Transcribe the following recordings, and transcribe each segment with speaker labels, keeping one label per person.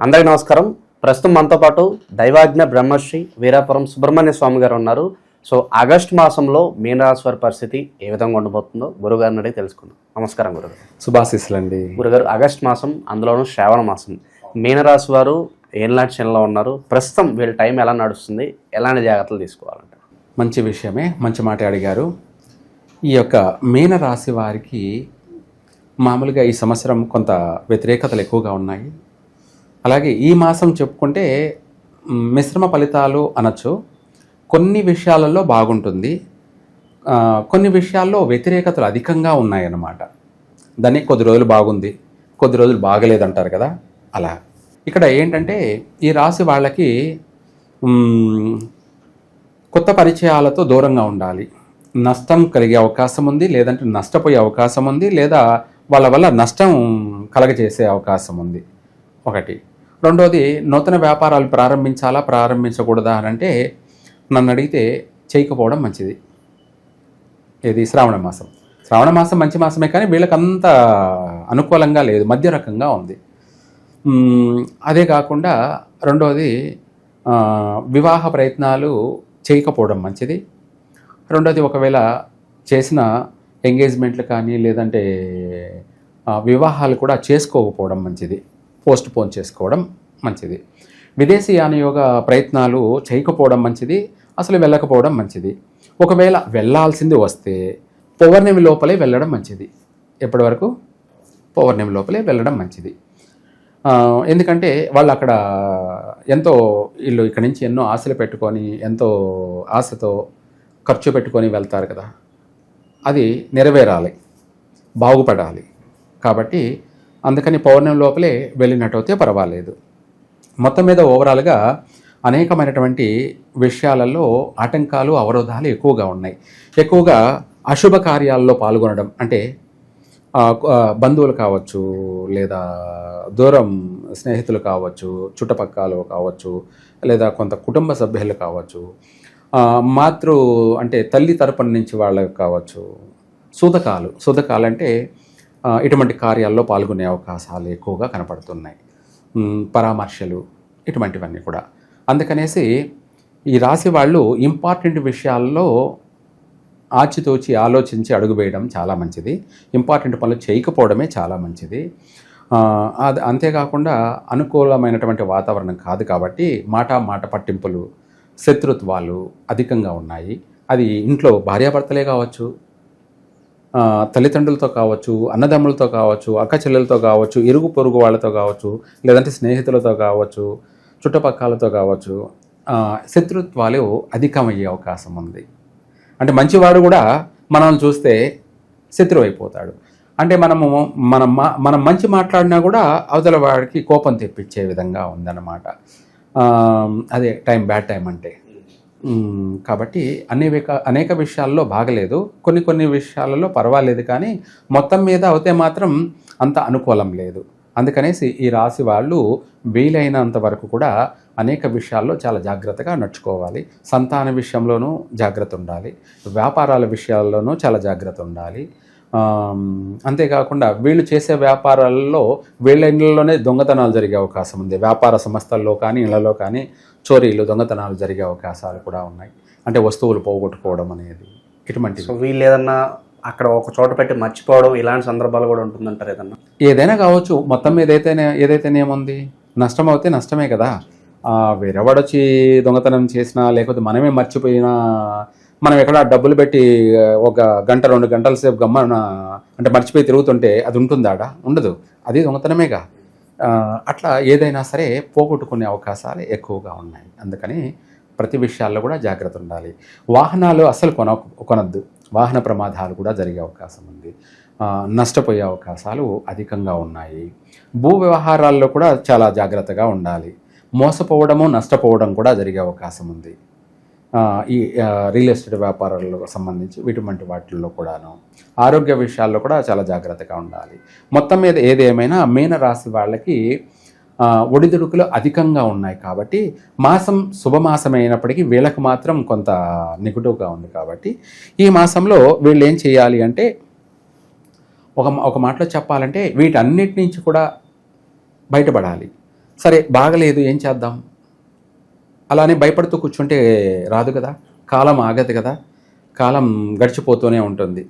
Speaker 1: అందరికీ నమస్కారం. ప్రస్తుతం మనతో పాటు దైవాజ్ఞ బ్రహ్మశ్రీ వీరాపురం సుబ్రహ్మణ్య స్వామి గారు ఉన్నారు. సో ఆగస్టు మాసంలో మీనరాశి వారి పరిస్థితి ఏ విధంగా ఉండబోతుందో గురుగారిని అడిగి తెలుసుకుందాం. నమస్కారం గురుగారు.
Speaker 2: శుభాశీస్సులండి.
Speaker 1: గురుగారు, ఆగస్టు మాసం, అందులోనూ శ్రావణ మాసం, మీనరాశి వారు ఏళ్ళనాటి శనిలో ఉన్నారు. ప్రస్తుతం వీళ్ళ టైం ఎలా నడుస్తుంది, ఎలాంటి జాగ్రత్తలు తీసుకోవాలంటారు?
Speaker 2: మంచి విషయమే, మంచి మాట అడిగారు. ఈ యొక్క మీనరాశి వారికి మామూలుగా ఈ సంవత్సరం కొంత వ్యతిరేకతలు ఎక్కువగా ఉన్నాయి. అలాగే ఈ మాసం చెప్పుకుంటే మిశ్రమ ఫలితాలు అనొచ్చు. కొన్ని విషయాలలో బాగుంటుంది, కొన్ని విషయాల్లో వ్యతిరేకతలు అధికంగా ఉన్నాయన్నమాట. దాన్ని కొద్ది రోజులు బాగుంది, కొద్ది రోజులు బాగలేదంటారు కదా, అలా. ఇక్కడ ఏంటంటే ఈ రాశి వాళ్ళకి కొత్త పరిచయాలతో దూరంగా ఉండాలి. నష్టం కలిగే అవకాశం ఉంది, లేదంటే నష్టపోయే అవకాశం ఉంది, లేదా వాళ్ళ వల్ల నష్టం కలగజేసే అవకాశం ఉంది. ఒకటి. రెండోది, నూతన వ్యాపారాలు ప్రారంభించకూడదా అని అంటే నన్ను అడిగితే చేయకపోవడం మంచిది. ఇది శ్రావణ మాసం. శ్రావణ మాసం మంచి మాసమే, కానీ వీళ్ళకంత అనుకూలంగా లేదు, మధ్య రకంగా ఉంది. అదే కాకుండా రెండోది, వివాహ ప్రయత్నాలు చేయకపోవడం మంచిది. రెండోది, ఒకవేళ చేసిన ఎంగేజ్మెంట్లు కానీ లేదంటే వివాహాలు కూడా చేసుకోకపోవడం మంచిది, పోస్ట్ పోన్ చేసుకోవడం మంచిది. విదేశీయాన యోగ ప్రయత్నాలు చేయకపోవడం మంచిది, అసలు వెళ్ళకపోవడం మంచిది. ఒకవేళ వెళ్ళాల్సింది వస్తే పౌర్ణమి లోపలే వెళ్ళడం మంచిది. ఎప్పటి వరకు? పౌర్ణమి లోపలే వెళ్ళడం మంచిది. ఎందుకంటే వాళ్ళు అక్కడ వీళ్ళు ఇక్కడి నుంచి ఎన్నో ఆశలు పెట్టుకొని, ఎంతో ఆశతో ఖర్చు పెట్టుకొని వెళ్తారు కదా, అది నెరవేరాలి, బాగుపడాలి. కాబట్టి అందుకని పౌర్ణమి లోపలే వెళ్ళినట్టయితే పర్వాలేదు. మొత్తం మీద ఓవరాల్గా అనేకమైనటువంటి విషయాలలో ఆటంకాలు, అవరోధాలు ఎక్కువగా ఉన్నాయి. ఎక్కువగా అశుభ కార్యాల్లో పాల్గొనడం, అంటే బంధువులు కావచ్చు, లేదా దూరం స్నేహితులు కావచ్చు, చుట్టుపక్కల కావచ్చు, లేదా కొంత కుటుంబ సభ్యులు కావచ్చు, అంటే తల్లి తరపున నుంచి వాళ్ళకి కావచ్చు, సూతకాలు అంటే ఇటువంటి కార్యాల్లో పాల్గొనే అవకాశాలు ఎక్కువగా కనపడుతున్నాయి. పరామర్శలు, ఇటువంటివన్నీ కూడా. అందుకనేసి ఈ రాశి వాళ్ళు ఇంపార్టెంట్ విషయాల్లో ఆచితూచి ఆలోచించి అడుగు వేయడం చాలా మంచిది. ఇంపార్టెంట్ పనులు చేయకపోవడమే చాలా మంచిది. అది అంతేకాకుండా అనుకూలమైనటువంటి వాతావరణం కాదు కాబట్టి మాట పట్టింపులు, శత్రుత్వాలు అధికంగా ఉన్నాయి. అది ఇంట్లో భార్యాభర్తలే కావచ్చు, తల్లిదండ్రులతో కావచ్చు, అన్నదమ్ములతో కావచ్చు, అక్క చెల్లెలతో కావచ్చు, ఇరుగు పొరుగు వాళ్ళతో కావచ్చు, లేదంటే స్నేహితులతో కావచ్చు, చుట్టుపక్కలతో కావచ్చు, శత్రుత్వాలు అధికమయ్యే అవకాశం ఉంది. అంటే మంచివాడు కూడా మనల్ని చూస్తే శత్రువు అయిపోతాడు. అంటే మనం మంచి మాట్లాడినా కూడా అవతల వాడికి కోపం తెప్పించే విధంగా ఉందన్నమాట. అదే బ్యాడ్ టైం అంటే. కాబట్టి అనేక విషయాల్లో బాగలేదు, కొన్ని విషయాలలో పర్వాలేదు, కానీ మొత్తం మీద అయితే మాత్రం అంత అనుకూలం లేదు. అందుకనేసి ఈ రాశి వాళ్ళు వీలైనంత వరకు కూడా అనేక విషయాల్లో చాలా జాగ్రత్తగా నడుచుకోవాలి. సంతాన విషయంలోనూ జాగ్రత్త ఉండాలి, వ్యాపారాల విషయాల్లోనూ చాలా జాగ్రత్త ఉండాలి. అంతేకాకుండా వీళ్ళు చేసే వ్యాపారాలలో వీళ్ళ ఇళ్ళలోనే దొంగతనాలు జరిగే అవకాశం ఉంది. వ్యాపార సంస్థల్లో కానీ ఇళ్లలో కానీ చోరీలు, దొంగతనాలు జరిగే అవకాశాలు కూడా ఉన్నాయి. అంటే వస్తువులు పోగొట్టుకోవడం అనేది ఇటువంటి.
Speaker 1: సో వీళ్ళు ఏదన్నా అక్కడ ఒక చోట పెట్టి మర్చిపోవడం, ఇలాంటి సందర్భాలు కూడా ఉంటుందంటారు?
Speaker 2: ఏదైనా కావచ్చు. మొత్తం మీద ఏదైతేనేముంది, నష్టం అవుతే నష్టమే కదా. వేరేవాడొచ్చి దొంగతనం చేసినా, లేకపోతే మనమే మర్చిపోయినా, మనం ఎక్కడ డబ్బులు పెట్టి ఒక గంట 2 గంటల సేపు అంటే మర్చిపోయి తిరుగుతుంటే అది ఉంటుందాడ? ఉండదు. అది దొంగతనమేగా. అట్లా ఏదైనా సరే పోగొట్టుకునే అవకాశాలు ఎక్కువగా ఉన్నాయి. అందుకని ప్రతి విషయాల్లో కూడా జాగ్రత్త ఉండాలి. వాహనాలు అస్సలు కొనొద్దు. వాహన ప్రమాదాలు కూడా జరిగే అవకాశం ఉంది. నష్టపోయే అవకాశాలు అధికంగా ఉన్నాయి. భూ వ్యవహారాల్లో కూడా చాలా జాగ్రత్తగా ఉండాలి. మోసపోవడము, నష్టపోవడం కూడా జరిగే అవకాశం ఉంది. ఈ రియల్ ఎస్టేట్ వ్యాపారాలకు సంబంధించి ఇటువంటి వాటిల్లో కూడాను. ఆరోగ్య విషయాల్లో కూడా చాలా జాగ్రత్తగా ఉండాలి. మొత్తం మీద ఏదేమైనా మీనరాశి వాళ్ళకి ఒడిదుడుకులు అధికంగా ఉన్నాయి. కాబట్టి మాసం శుభమాసం అయినప్పటికీ వీళ్ళకి మాత్రం కొంత నెగిటివ్గా ఉంది. కాబట్టి ఈ మాసంలో వీళ్ళు ఏం చేయాలి అంటే, ఒక మాటలో చెప్పాలంటే వీటన్నిటి నుంచి కూడా బయటపడాలి. సరే బాగలేదు, ఏం చేద్దాం, అలానే భయపడుతూ కూర్చుంటే రాదు కదా, కాలం ఆగదు కదా, కాలం గడిచిపోతూనే ఉంటుంది.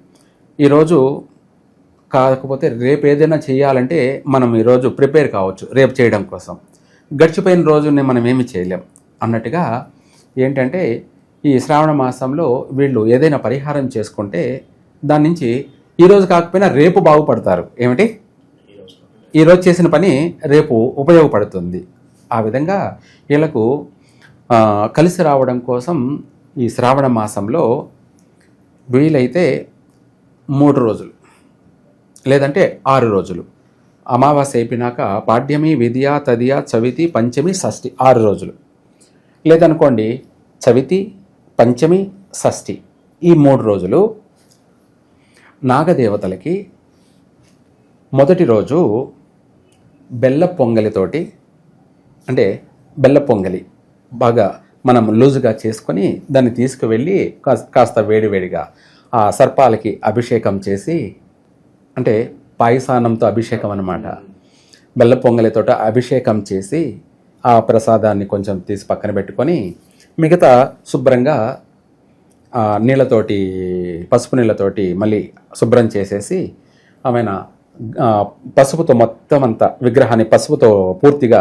Speaker 2: ఈరోజు కాకపోతే రేపు ఏదైనా చేయాలంటే మనం ఈరోజు ప్రిపేర్ కావచ్చు రేపు చేయడం కోసం. గడిచిపోయిన రోజుని మనం ఏమి చేయలేం అన్నట్టుగా ఏంటంటే ఈ శ్రావణ మాసంలో వీళ్ళు ఏదైనా పరిహారం చేసుకుంటే దాని నుంచి ఈరోజు కాకపోయినా రేపు బాగుపడతారు. ఏమిటి, ఈరోజు చేసిన పని రేపు ఉపయోగపడుతుంది. ఆ విధంగా వీళ్ళకు కలిసి రావడం కోసం ఈ శ్రావణ మాసంలో వీలైతే 3 రోజులు లేదంటే 6 రోజులు, అమావాస్య అయిపోయినాక పాడ్యమి, విద్య, తదియ, చవితి, పంచమి, షష్ఠి 6 రోజులు, లేదనుకోండి చవితి, పంచమి, షష్ఠి ఈ 3 రోజులు నాగదేవతలకి మొదటి రోజు బెల్ల పొంగలితోటి, అంటే బెల్ల పొంగలి బాగా మనం లూజుగా చేసుకొని దాన్ని తీసుకువెళ్ళి కాస్త వేడివేడిగా ఆ సర్పాలకి అభిషేకం చేసి, అంటే పాయసానంతో అభిషేకం అన్నమాట, బెల్ల పొంగలితో అభిషేకం చేసి ఆ ప్రసాదాన్ని కొంచెం తీసి పక్కన పెట్టుకొని మిగతా శుభ్రంగా నీళ్ళతోటి, పసుపు నీళ్ళతోటి మళ్ళీ శుభ్రం చేసేసి ఆమెన పసుపుతో మొత్తం అంతా విగ్రహాన్ని పసుపుతో పూర్తిగా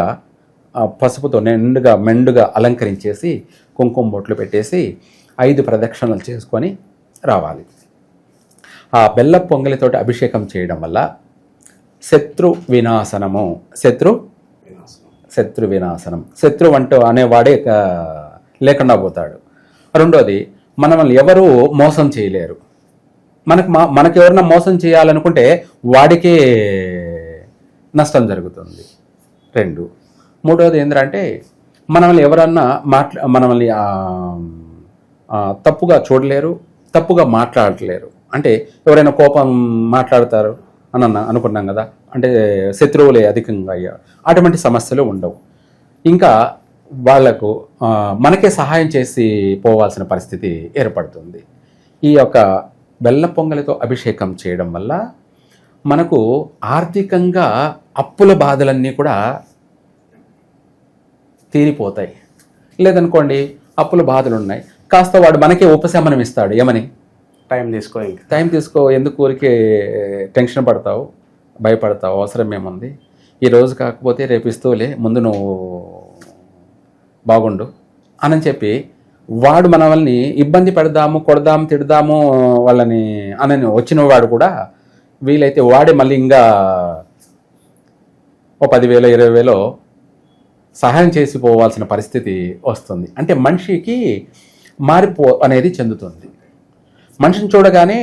Speaker 2: పసుపుతో మెండుగా అలంకరించేసి కుంకుమ బొట్లు పెట్టేసి 5 ప్రదక్షిణలు చేసుకొని రావాలి. ఆ బెల్ల పొంగలితోటి అభిషేకం చేయడం వల్ల శత్రు వినాశనము, శత్రు వినాశనం, శత్రు అంటూ అనేవాడే లేకుండా పోతాడు. రెండోది, మనల్ని ఎవరు మోసం చేయలేరు. మనకు ఎవరైనా మోసం చేయాలనుకుంటే వాడికే నష్టం జరుగుతుంది. 2, మూడోది ఏంటంటే మనల్ని ఎవరన్నా మనల్ని తప్పుగా చూడలేరు, తప్పుగా మాట్లాడలేరు. అంటే ఎవరైనా కోపం మాట్లాడతారు అని అనుకున్నాం కదా, అంటే శత్రువులే అధికంగా అయ్యారు, అటువంటి సమస్యలు ఉండవు. ఇంకా వాళ్లకు మనకే సహాయం చేసి పోవాల్సిన పరిస్థితి ఏర్పడుతుంది. ఈ యొక్క బెల్ల పొంగలితో అభిషేకం చేయడం వల్ల మనకు ఆర్థికంగా అప్పుల బాధలన్నీ కూడా తీరిపోతాయి. లేదనుకోండి అప్పుల బాధలు ఉన్నాయి, కాస్త వాడు మనకే ఉపశమనం ఇస్తాడు. ఏమని, టైం తీసుకో, ఎందుకు ఊరికే టెన్షన్ పడతావు, భయపడతావు, అవసరం ఏముంది, ఈరోజు కాకపోతే రేపు ఇస్తూలే, ముందు నువ్వు బాగుండు అని చెప్పి వాడు మనల్ని ఇబ్బంది పెడదాము, కొడదాము, తిడదాము వాళ్ళని అని వచ్చిన వాడు కూడా వీలైతే వాడే మళ్ళీ ఇంకా 10,000 20,000 సహాయం చేసి పోవాల్సిన పరిస్థితి వస్తుంది. అంటే మనిషికి అనేది చెందుతుంది. మనిషిని చూడగానే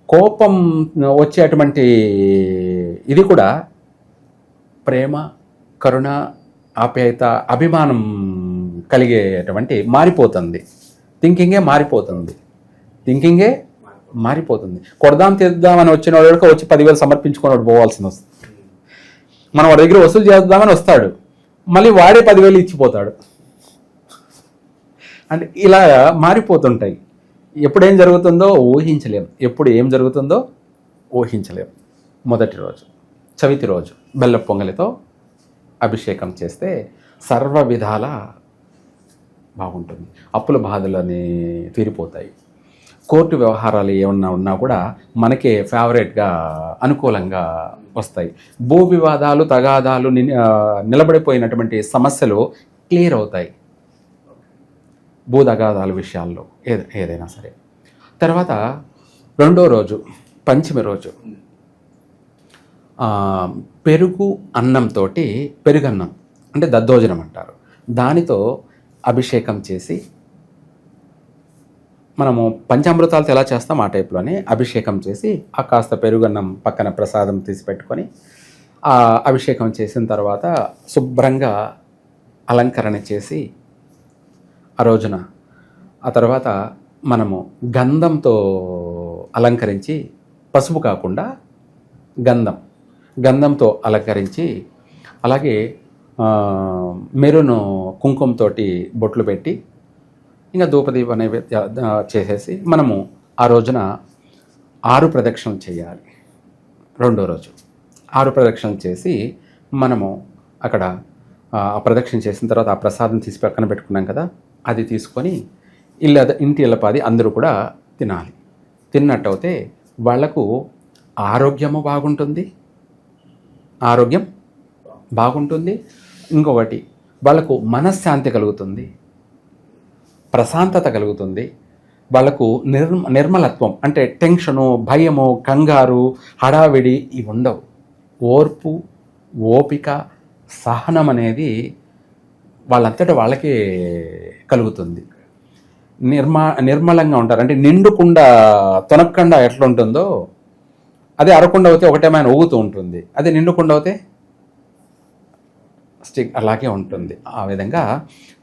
Speaker 2: కోపం వచ్చేటువంటి ఇది కూడా ప్రేమ, కరుణ, ఆప్యాయత, అభిమానం కలిగేటువంటి మారిపోతుంది. థింకింగే మారిపోతుంది. కొడదాం తీద్దామని వచ్చిన వాడికి వచ్చి 10,000 సమర్పించుకుని పోవాల్సి వస్తుంది. మనం వాడి దగ్గర వసూలు చేద్దామని వస్తాడు, మళ్ళీ వాడే 10,000 ఇచ్చిపోతాడు. అంటే ఇలా మారిపోతుంటాయి. ఎప్పుడేం జరుగుతుందో ఊహించలేం, ఎప్పుడు ఏం జరుగుతుందో ఊహించలేం. మొదటి రోజు చవితి రోజు బెల్ల పొంగలితో అభిషేకం చేస్తే సర్వ విధాల బాగుంటుంది. అప్పుల బాధలని తీరిపోతాయి. కోర్టు వ్యవహారాలు ఏమన్నా ఉన్నా కూడా మనకే ఫేవరెట్గా అనుకూలంగా వస్తాయి. భూ వివాదాలు, తగాదాలు, నిలబడిపోయినటువంటి సమస్యలు క్లియర్ అవుతాయి భూ తగాదాల విషయాల్లో ఏదైనా సరే. తర్వాత రెండో రోజు పంచమి రోజు పెరుగు అన్నంతో, పెరుగన్నం అంటే దద్దోజనం అంటారు, దానితో అభిషేకం చేసి, మనము పంచామృతాలతో ఎలా చేస్తాం ఆ టైప్లోనే అభిషేకం చేసి ఆ కాస్త పెరుగన్నం పక్కన ప్రసాదం తీసి పెట్టుకొని ఆ అభిషేకం చేసిన తర్వాత శుభ్రంగా అలంకరణ చేసి ఆ రోజున, ఆ తర్వాత మనము గంధంతో అలంకరించి, పసుపు కాకుండా గంధంతో అలంకరించి, అలాగే మెరూన్ కుంకుమతో బొట్లు పెట్టి ఇంకా ధూపదీప నైవేద్య చేసేసి మనము ఆ రోజున 6 ప్రదక్షిణలు చేయాలి. రెండో రోజు 6 ప్రదక్షిణలు చేసి మనము అక్కడ ఆ ప్రదక్షిణ చేసిన తర్వాత ఆ ప్రసాదం తీసి పక్కన పెట్టుకున్నాం కదా, అది తీసుకొని ఇంటి ఇళ్ళపాది అందరూ కూడా తినాలి. తిన్నట్టయితే వాళ్లకు ఆరోగ్యం బాగుంటుంది. ఇంకొకటి వాళ్ళకు మనశ్శాంతి కలుగుతుంది, ప్రశాంతత కలుగుతుంది. వాళ్ళకు నిర్మలత్వం అంటే టెన్షను, భయము, కంగారు, హడావిడి ఇవి ఉండవు. ఓర్పు, ఓపిక, సహనం అనేది వాళ్ళంతటా వాళ్ళకే కలుగుతుంది. నిర్మలంగా ఉంటారు. అంటే నిండుకుండా తొనక్కుండా ఎట్లా ఉంటుందో అదే అరకుండా అవుతే ఒకటేమైనా ఊగుతూ ఉంటుంది, అదే నిండుకుండా అవుతే అలాగే ఉంటుంది. ఆ విధంగా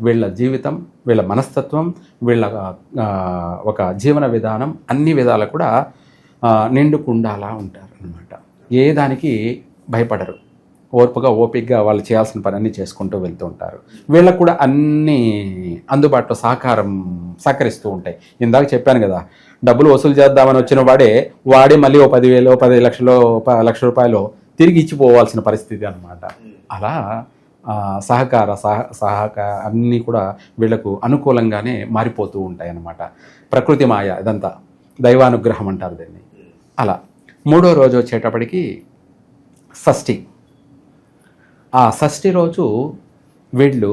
Speaker 2: వీళ్ళ జీవితం, వీళ్ళ మనస్తత్వం, వీళ్ళ ఒక జీవన విధానం అన్ని విధాలు కూడా నిండుకుండాలా ఉంటారు అన్నమాట. ఏ దానికి భయపడరు, ఓర్పుగా ఓపికగా వాళ్ళు చేయాల్సిన పని అన్నీ చేసుకుంటూ వెళ్తూ ఉంటారు. వీళ్ళకు కూడా అన్నీ అందుబాటులో సహకరిస్తూ ఉంటాయి. ఇందాక చెప్పాను కదా, డబ్బులు వసూలు చేద్దామని వచ్చిన వాడే మళ్ళీ 10,000 10 లక్షలు లక్ష రూపాయలు తిరిగి ఇచ్చిపోవాల్సిన పరిస్థితి అన్నమాట. అలా సహకార అన్నీ కూడా వీళ్లకు అనుకూలంగానే మారిపోతూ ఉంటాయి అన్నమాట. ప్రకృతి మాయ, ఇదంతా దైవానుగ్రహం అంటారు దీన్ని. అలా 3వ రోజు వచ్చేటప్పటికి షష్ఠి. ఆ షష్ఠి రోజు వీళ్ళు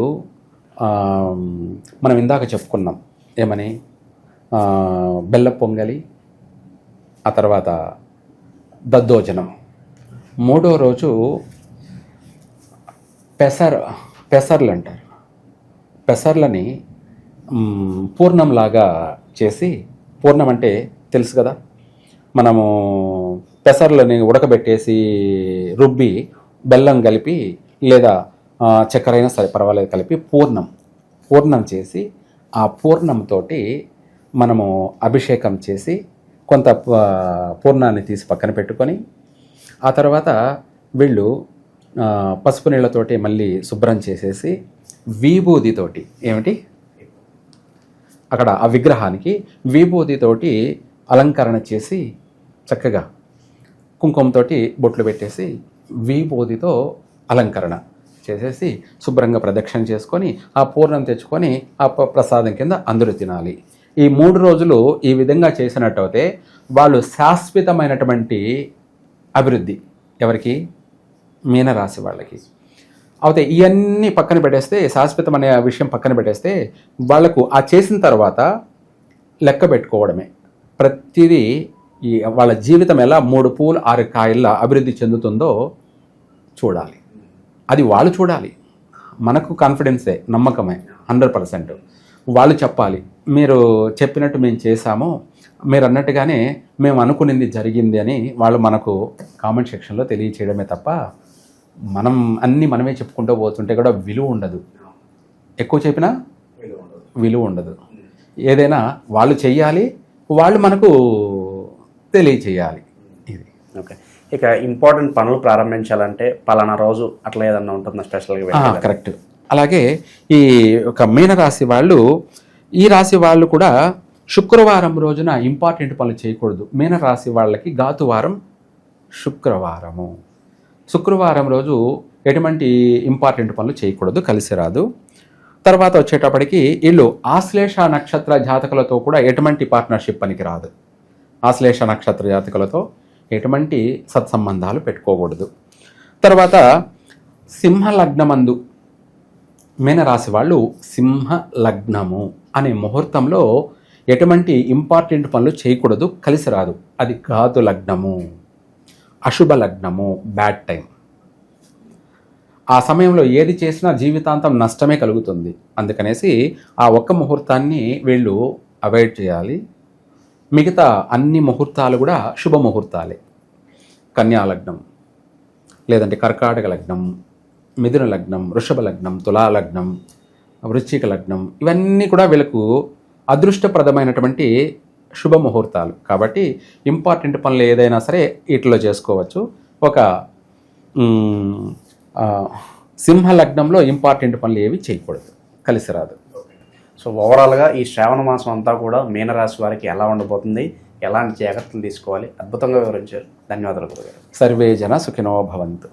Speaker 2: మనం ఇందాక చెప్పుకున్నాం ఏమని, బెల్ల పొంగలి, ఆ తర్వాత దద్దోజనం. 3వ రోజు పెసర్లు అంటారు. పెసర్లని పూర్ణంలాగా చేసి, పూర్ణం అంటే తెలుసు కదా, మనము పెసర్లని ఉడకబెట్టేసి రుబ్బి బెల్లం కలిపి లేదా చక్కెర అయినా సరే పర్వాలేదు కలిపి పూర్ణం చేసి, ఆ పూర్ణంతో మనము అభిషేకం చేసి కొంత పూర్ణాన్ని తీసి పక్కన పెట్టుకొని, ఆ తర్వాత వీళ్ళు పసుపు నీళ్ళతోటి మళ్ళీ శుభ్రం చేసేసి విభూతితోటి అక్కడ ఆ విగ్రహానికి విభూతితోటి అలంకరణ చేసి చక్కగా కుంకుమతోటి బొట్లు పెట్టేసి విభూతితో అలంకరణ చేసేసి శుభ్రంగా ప్రదక్షిణ చేసుకొని ఆ పూర్ణం తెచ్చుకొని ఆ ప్రసాదం కింద అందరూ తినాలి. ఈ 3 రోజులు ఈ విధంగా చేసినట్టయితే వాళ్ళు శాశ్వతమైనటువంటి అభివృద్ధి, ఎవరికి, మీనరాశి వాళ్ళకి అయితే ఇవన్నీ పక్కన పెట్టేస్తే, శాశ్వతం అనే విషయం పక్కన పెట్టేస్తే, వాళ్లకు ఆ చేసిన తర్వాత లెక్క పెట్టుకోవడమే. ప్రతిదీ వాళ్ళ జీవితం ఎలా 3 పూలు 6 కాయల్లా అభివృద్ధి చెందుతుందో చూడాలి. అది వాళ్ళు చూడాలి. మనకు కాన్ఫిడెన్సే, నమ్మకమే 100%. వాళ్ళు చెప్పాలి, మీరు చెప్పినట్టు మేము చేశాము, మీరు అన్నట్టుగానే మేము అనుకునింది జరిగింది అని వాళ్ళు మనకు కామెంట్ సెక్షన్లో తెలియచేయడమే తప్ప, మనం అన్నీ మనమే చెప్పుకుంటూ పోతుంటే కూడా విలువ ఉండదు. ఎక్కువ చెప్పినా విలువ ఉండదు. ఏదైనా వాళ్ళు చెయ్యాలి, వాళ్ళు మనకు తెలియచేయాలి. ఇది
Speaker 1: ఓకే. ఇక ఇంపార్టెంట్ పనులు ప్రారంభించాలంటే పలానా రోజు అట్లా ఏదన్నా ఉంటుందా స్పెషల్గా?
Speaker 2: కరెక్ట్. అలాగే ఈ ఒక మీనరాశి వాళ్ళు, ఈ రాశి వాళ్ళు కూడా శుక్రవారం రోజున ఇంపార్టెంట్ పనులు చేయకూడదు. మీనరాశి వాళ్ళకి గాతువారం శుక్రవారము. శుక్రవారం రోజు ఎటువంటి ఇంపార్టెంట్ పనులు చేయకూడదు, కలిసి రాదు. తర్వాత వచ్చేటప్పటికి వీళ్ళు ఆశ్లేష నక్షత్ర జాతకులతో కూడా ఎటువంటి పార్ట్నర్షిప్ పనికి రాదు. ఆశ్లేష నక్షత్ర జాతకులతో ఎటువంటి సత్సంబంధాలు పెట్టుకోకూడదు. తర్వాత సింహ లగ్నమందు మీనరాశి వాళ్ళు సింహ లగ్నము అనే ముహూర్తంలో ఎటువంటి ఇంపార్టెంట్ పనులు చేయకూడదు, కలిసి రాదు. అది ఘాతు లగ్నము, అశుభ లగ్నము, బ్యాడ్ టైం. ఆ సమయంలో ఏది చేసినా జీవితాంతం నష్టమే కలుగుతుంది. అందుకనేసి ఆ ఒక్క ముహూర్తాన్ని వీళ్ళు అవాయిడ్ చేయాలి. మిగతా అన్ని ముహూర్తాలు కూడా శుభ ముహూర్తాలే. కన్యా లగ్నం, లేదంటే కర్కాటక లగ్నం, మిథున లగ్నం, వృషభ లగ్నం, తులా లగ్నం, వృశ్చిక లగ్నం, ఇవన్నీ కూడా వీళ్ళకు అదృష్టప్రదమైనటువంటి శుభముహూర్తాలు. కాబట్టి ఇంపార్టెంట్ పనులు ఏదైనా సరే వీటిలో చేసుకోవచ్చు. ఒక సింహ లగ్నంలో ఇంపార్టెంట్ పనులు ఏవి చేయకూడదు, కలిసి రాదు.
Speaker 1: సో ఓవరాల్గా ఈ శ్రావణ మాసం అంతా కూడా మీనరాశి వారికి ఎలా ఉండబోతుంది, ఎలాంటి జాగ్రత్తలు తీసుకోవాలి, అద్భుతంగా వివరించారు. ధన్యవాదాలు గురుగారు.
Speaker 2: సర్వే జన సుఖినో భవంతు.